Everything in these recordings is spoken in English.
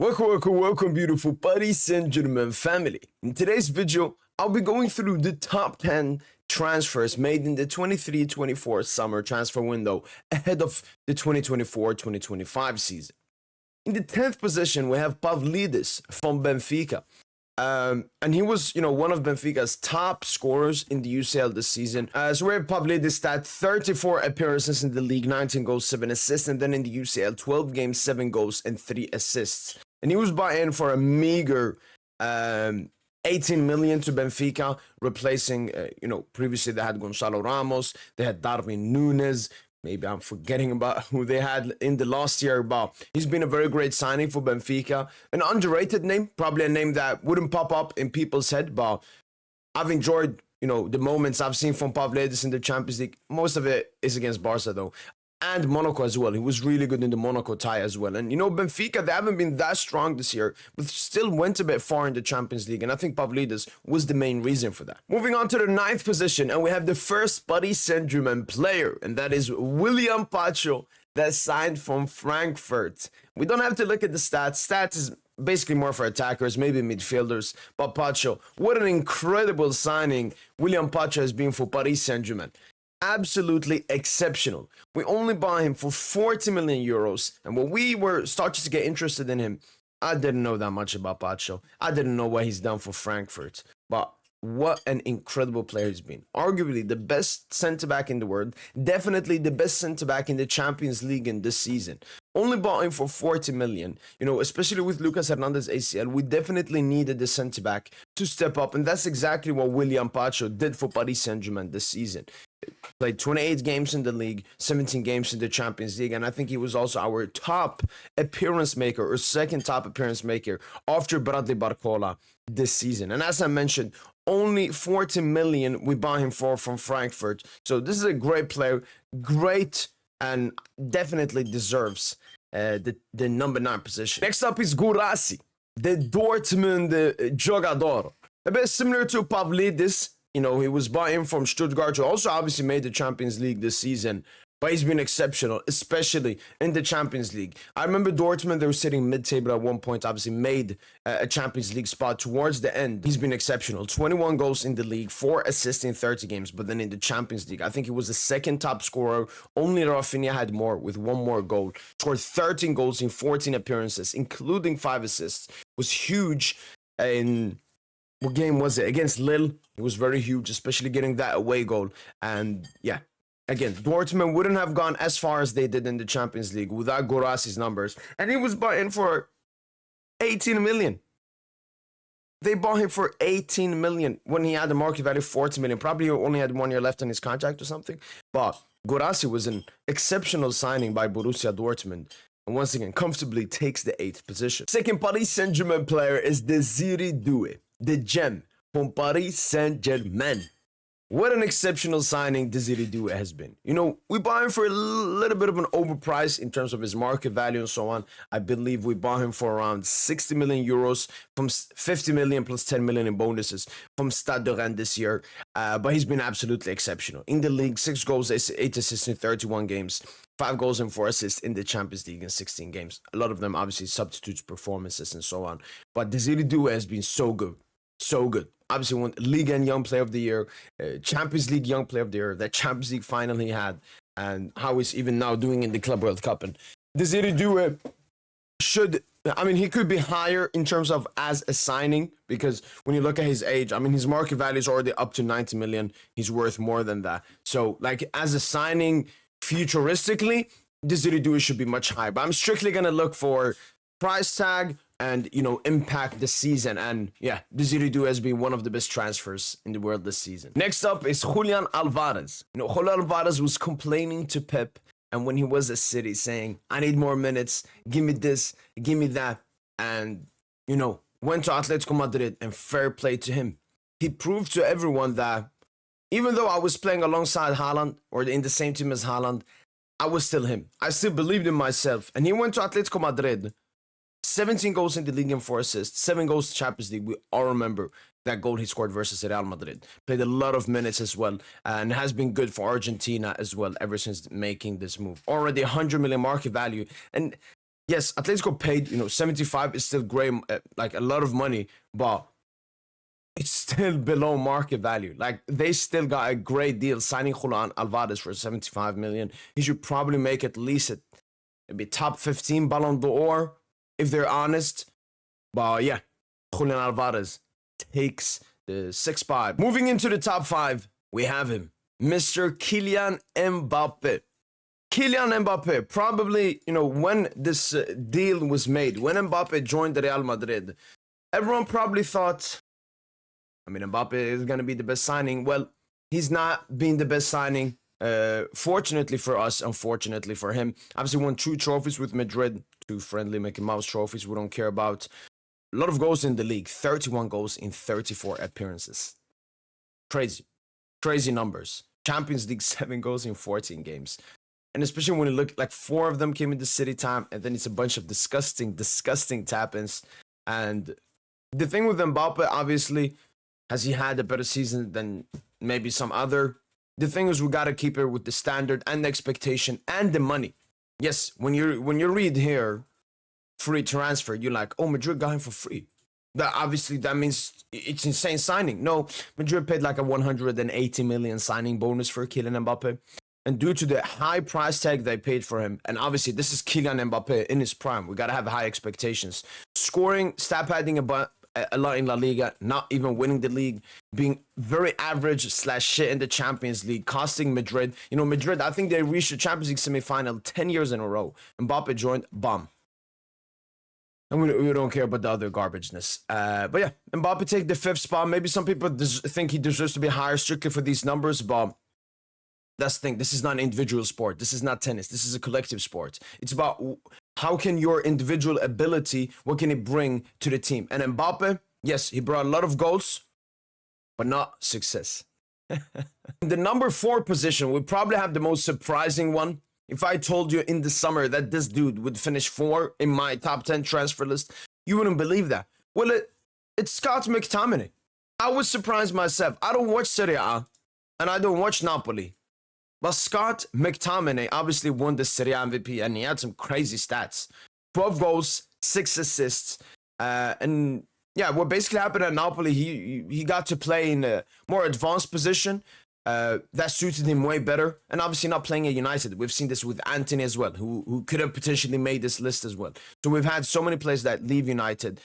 Welcome, beautiful Paris Saint-Germain family. In today's video, I'll be going through the top 10 transfers made in the 23-24 summer transfer window ahead of the 2024-2025 season. In the 10th position, we have Pavlidis from Benfica. And he was, one of Benfica's top scorers in the UCL this season. So we have Pavlidis at 34 appearances in the league, 19 goals, 7 assists, and then in the UCL, 12 games, 7 goals, and 3 assists. And he was bought in for a meager 18 million to Benfica, replacing, previously they had Gonçalo Ramos, they had Darwin Núñez. Maybe I'm forgetting about who they had in the last year, but he's been a very great signing for Benfica. An underrated name, probably a name that wouldn't pop up in people's head, but I've enjoyed, the moments I've seen from Pavlidis in the Champions League. Most of it is against Barca, though. And Monaco as well. He was really good in the Monaco tie as well. And, Benfica, they haven't been that strong this year, but still went a bit far in the Champions League. And I think Pavlidis was the main reason for that. Moving on to the 9th position, and we have the first Paris Saint-Germain player, and that is William Poch, that signed from Frankfurt. We don't have to look at the stats. Stats is basically more for attackers, maybe midfielders. But Poch, what an incredible signing William Poch has been for Paris Saint-Germain. Absolutely exceptional. We only bought him for 40 million euros. And when we were starting to get interested in him, I didn't know that much about Pacho. I didn't know what he's done for Frankfurt. But what an incredible player he's been. Arguably the best centre-back in the world. Definitely the best centre-back in the Champions League in this season. Only bought him for 40 million. Especially with Lucas Hernandez ACL, we definitely needed the centre-back to step up. And that's exactly what William Pacho did for Paris Saint-Germain this season. Played 28 games in the league, 17 games in the Champions League, and I think he was also our top appearance maker or second top appearance maker after Bradley Barcola this season. And as I mentioned, only 40 million we bought him for from Frankfurt. So this is a great player, great, and definitely deserves the number 9 position. Next up is Guirassy, the Dortmund jogador. A bit similar to Pavlidis. He was bought in from Stuttgart, who also obviously made the Champions League this season. But he's been exceptional, especially in the Champions League. I remember Dortmund, they were sitting mid-table at one point, obviously made a Champions League spot towards the end. He's been exceptional. 21 goals in the league, 4 assists in 30 games. But then in the Champions League, I think he was the second top scorer. Only Rafinha had more with 1 more goal. Scored 13 goals in 14 appearances, including 5 assists. Was huge in... What game was it? Against Lille. It was very huge, especially getting that away goal. And yeah, again, Dortmund wouldn't have gone as far as they did in the Champions League without Guirassy's numbers. And he was bought in for 18 million. They bought him for 18 million when he had a market value of 40 million. Probably only had 1 year left on his contract or something. But Guirassy was an exceptional signing by Borussia Dortmund. And once again, comfortably takes the 8th position. Second Paris Saint-Germain player is Désiré Doué, the gem from Paris Saint-Germain. What an exceptional signing Désiré Doué has been. We bought him for a little bit of an overprice in terms of his market value and so on. I believe we bought him for around 60 million euros, from 50 million plus 10 million in bonuses from Stade de Rennes this year. But he's been absolutely exceptional. In the league, 6 goals, 8 assists in 31 games. 5 goals and 4 assists in the Champions League in 16 games. A lot of them obviously substitutes performances and so on. But Désiré Doué has been so good. So good. Obviously won Ligue 1 Young Player of the Year, Champions League Young Player of the Year, that Champions League final he had, and how he's even now doing in the Club World Cup. And Désiré Doué he could be higher in terms of as a signing, because when you look at his age, his market value is already up to 90 million. He's worth more than that. So, as a signing, futuristically, Désiré Doué should be much higher. But I'm strictly going to look for price tag and, impact this season. And yeah, Désiré Doué has been one of the best transfers in the world this season. Next up is Julian Alvarez. Julian Alvarez was complaining to Pep, and when he was at City, saying, I need more minutes, give me this, give me that. And, went to Atletico Madrid, and fair play to him. He proved to everyone that even though I was playing alongside Haaland or in the same team as Haaland, I was still him. I still believed in myself. And he went to Atletico Madrid. 17 goals in the league and 4 assists, 7 goals to Champions League. We all remember that goal he scored versus Real Madrid. Played a lot of minutes as well, and has been good for Argentina as well ever since making this move. Already 100 million market value. And yes, Atletico paid, 75 is still great, like a lot of money, but it's still below market value. Like, they still got a great deal signing Julian Alvarez for 75 million. He should probably make at least maybe top 15 Ballon d'Or, if they're honest. But yeah, Julian Alvarez takes the 6-5. Moving into the top 5, we have him, Mr. Kylian Mbappe. Kylian Mbappe, probably, when this deal was made, when Mbappe joined Real Madrid, everyone probably thought, Mbappe is going to be the best signing. Well, he's not being the best signing. Fortunately for us, unfortunately for him. Obviously won 2 trophies with Madrid, 2 friendly Mickey Mouse trophies we don't care about. A lot of goals in the league, 31 goals in 34 appearances. Crazy numbers. Champions League, 7 goals in 14 games. And especially when you look, like 4 of them came in the City time, and then it's a bunch of disgusting tap-ins. And the thing with Mbappe, obviously, has he had a better season than maybe some other? The thing is, we gotta keep it with the standard and the expectation and the money. Yes, when you read here, free transfer, you're like, oh, Madrid got him for free. That means it's insane signing. No, Madrid paid like a 180 million signing bonus for Kylian Mbappe. And due to the high price tag they paid for him, and obviously this is Kylian Mbappe in his prime, we gotta have high expectations. Scoring, stat padding a lot in La Liga, not even winning the league, being very average / shit in the Champions League, costing Madrid. Madrid, I think they reached the Champions League semi-final 10 years in a row. Mbappe joined, bomb. And we don't care about the other garbageness. But yeah, Mbappe take the 5th spot. Maybe some people think he deserves to be higher strictly for these numbers, but that's the thing. This is not an individual sport. This is not tennis. This is a collective sport. It's about how can your individual ability, what can it bring to the team? And Mbappe, yes, he brought a lot of goals, but not success. The number 4 position would probably have the most surprising one. If I told you in the summer that this dude would finish 4 in my top 10 transfer list, you wouldn't believe that. Well, it's Scott McTominay. I was surprised myself. I don't watch Serie A, and I don't watch Napoli. But Scott McTominay obviously won the Serie A MVP, and he had some crazy stats. 12 goals, 6 assists. And yeah, what basically happened at Napoli, he got to play in a more advanced position. That suited him way better. And obviously not playing at United. We've seen this with Antony as well, who could have potentially made this list as well. So we've had so many players that leave United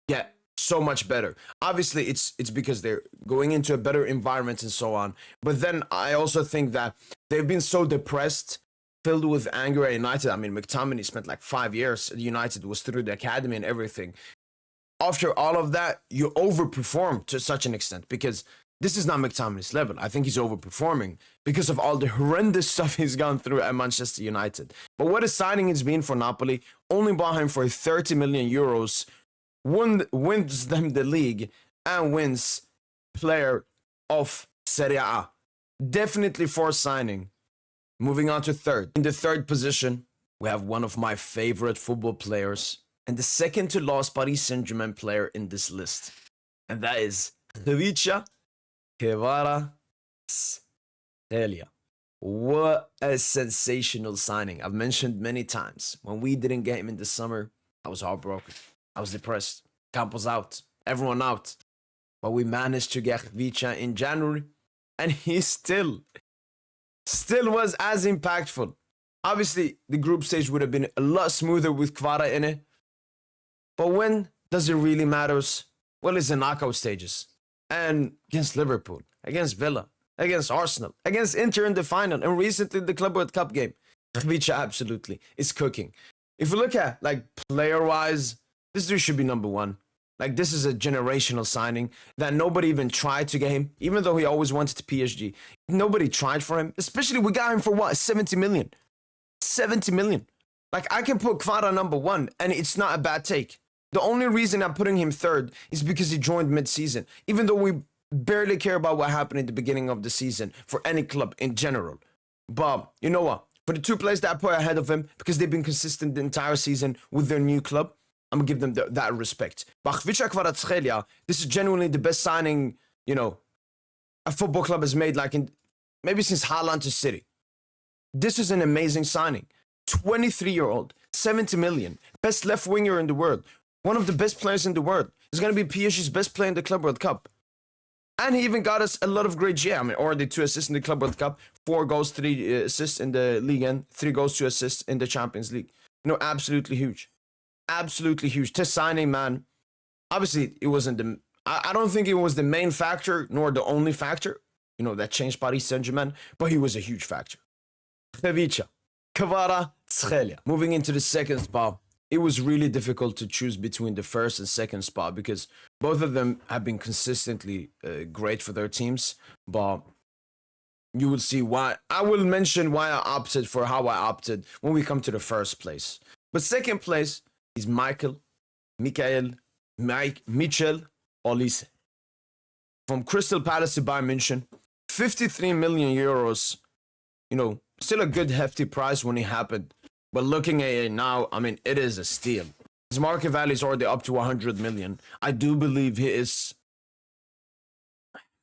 get so much better. Obviously, it's because they're going into a better environment and so on. But then I also think that they've been so depressed, filled with anger at United. McTominay spent like 5 years at United, was through the academy and everything. After all of that, you overperform to such an extent because this is not McTominay's level. I think he's overperforming because of all the horrendous stuff he's gone through at Manchester United. But what a signing it's been for Napoli. Only bought him for 30 million euros. Wins them the league and wins player of Serie A. Definitely for signing. Moving on to 3rd. In the 3rd position, we have one of my favorite football players and the second to last Paris Saint-Germain player in this list. And that is Khvicha Kvaratskhelia. What a sensational signing. I've mentioned many times, when we didn't get him in the summer, I was heartbroken. I was depressed. Campos out. Everyone out. But we managed to get Khvicha in January. And he still was as impactful. Obviously, the group stage would have been a lot smoother with Kvara in it. But when does it really matter? Well, it's the knockout stages. And against Liverpool, against Villa, against Arsenal, against Inter in the final, and recently the Club World Cup game. Khvicha absolutely is cooking. If we look at, player-wise, this dude should be number 1. This is a generational signing that nobody even tried to get him, even though he always wanted to PSG. Nobody tried for him, especially we got him for what? 70 million. 70 million. I can put Kvara number 1, and it's not a bad take. The only reason I'm putting him 3rd is because he joined mid-season, even though we barely care about what happened in the beginning of the season for any club in general. But you know what? For the 2 players that I put ahead of him, because they've been consistent the entire season with their new club, I'm going to give them that respect. But Khvicha Kvaratskhelia, this is genuinely the best signing, a football club has made, maybe since Haaland to City. This is an amazing signing. 23-year-old, 70 million. Best left winger in the world. One of the best players in the world. He's going to be PSG's best player in the Club World Cup. And he even got us a lot of great GA. I mean, already 2 assists in the Club World Cup, 4 goals, 3 assists in the league, and 3 goals, 2 assists in the Champions League. You know, absolutely huge. Absolutely huge. To signing, man. Obviously, it wasn't the... I don't think it was the main factor, nor the only factor, you know, that changed Paris Saint-Germain, but he was a huge factor. Kvaratskhelia. Moving into the second spot, it was really difficult to choose between the first and second spot because both of them have been consistently great for their teams, but you will see why. I will mention why I opted for how I opted when we come to the first place. But second place is Michale, Olise. From Crystal Palace to Bayern München, 53 million euros. You know, still a good hefty price when it happened. But looking at it now, I mean, it is a steal. His market value is already up to 100 million. I do believe he is...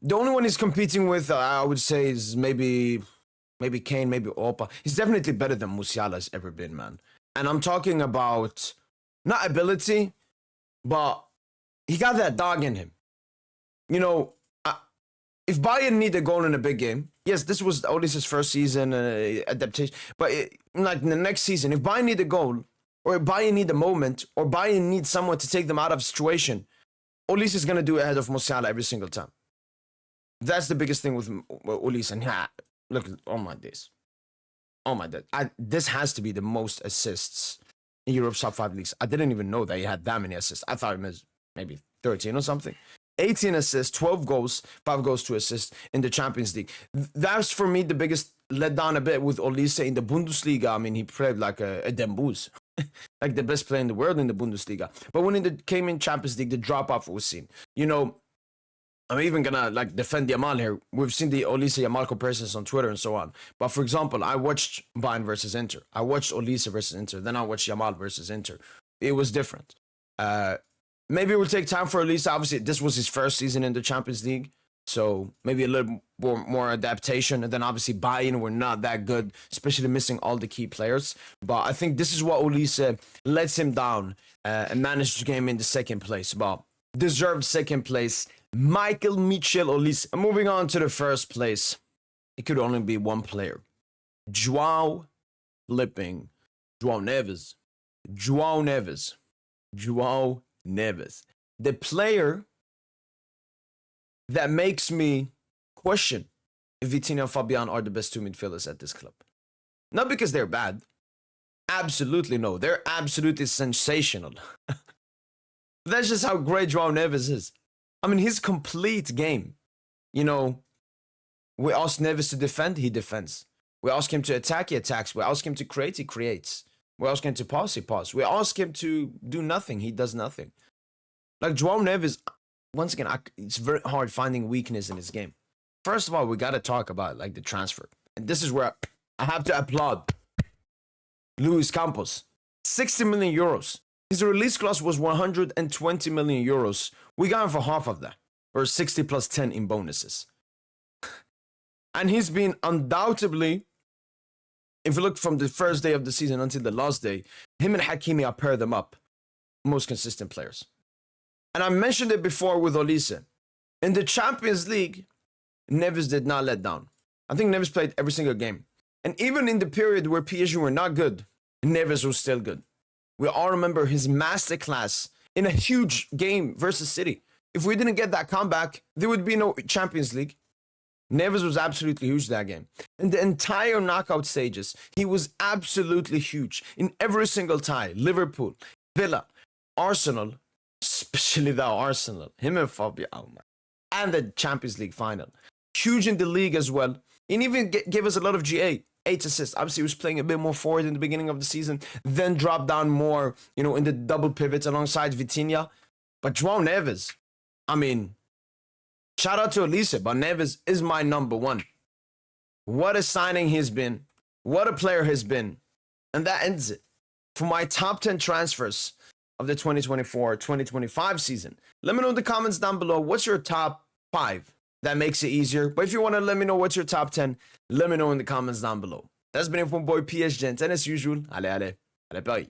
The only one he's competing with, I would say, is maybe Kane, maybe Opa. He's definitely better than Musiala has ever been, man. And I'm talking about, not ability, but he got that dog in him. You know, if Bayern need a goal in a big game, yes, this was Olise's first season adaptation, but like in the next season, if Bayern need a goal, or if Bayern need a moment, or Bayern need someone to take them out of a situation, Olise is going to do it ahead of Musiala every single time. That's the biggest thing with Olise. And look, oh my days. Oh my days. This has to be the most assists in Europe's top 5 leagues. I didn't even know that he had that many assists. I thought it was maybe 13 or something. 18 assists, 12 goals, 5 goals, 2 assists in the Champions League. That's for me the biggest letdown a bit with Olise in the Bundesliga. I mean, he played like a Dembuz, like the best player in the world in the Bundesliga. But when it came in Champions League, the drop-off was seen. You know, I'm even gonna like defend Yamal here. We've seen the Olise Yamal comparisons on Twitter and so on. But for example, I watched Bayern versus Inter. I watched Olise versus Inter. Then I watched Yamal versus Inter. It was different. Maybe it will take time for Olise. Obviously, this was his first season in the Champions League. So maybe a little more adaptation. And then obviously Bayern were not that good, especially missing all the key players. But I think this is what Olise lets him down and managed the game in the second place. But deserved second place, Michale Olise. And moving on to the first place, it could only be one player. Joao Neves. The player that makes me question if Vitinha and Fabian are the best 2 midfielders at this club. Not because they're bad. Absolutely no. They're absolutely sensational. That's just how great Joao Neves is. I mean, his complete game. You know, we ask Neves to defend, he defends. We ask him to attack, he attacks. We ask him to create, he creates. We ask him to pass, he passes. We ask him to do nothing, he does nothing. Like Joao Neves, once again, it's very hard finding weakness in his game. First of all, we got to talk about like the transfer. And this is where I have to applaud Luis Campos. 60 million euros. His release clause was 120 million euros. We got him for half of that, or 60 plus 10 in bonuses. And he's been undoubtedly, if you look from the first day of the season until the last day, him and Hakimi, I pair them up. Most consistent players. And I mentioned it before with Olise. In the Champions League, Neves did not let down. I think Neves played every single game. And even in the period where PSG were not good, Neves was still good. We all remember his masterclass in a huge game versus City. If we didn't get that comeback, there would be no Champions League. Neves was absolutely huge that game. In the entire knockout stages, he was absolutely huge. In every single tie, Liverpool, Villa, Arsenal, especially the Arsenal, him and Fabio, and the Champions League final. Huge in the league as well. And even gave us a lot of GA. 8 assists. Obviously, he was playing a bit more forward in the beginning of the season, then dropped down more, you know, in the double pivots alongside Vitinha. But Joao Neves, I mean, shout out to Olise, but Neves is my number one. What a signing he's been. What a player he's been. And that ends it for my top 10 transfers of the 2024-2025 season. Let me know in the comments down below, what's your top 5? That makes it easier. But if you want to let me know what's your top 10, let me know in the comments down below. That's been it from boy PSGINT. And as usual, allez, bye.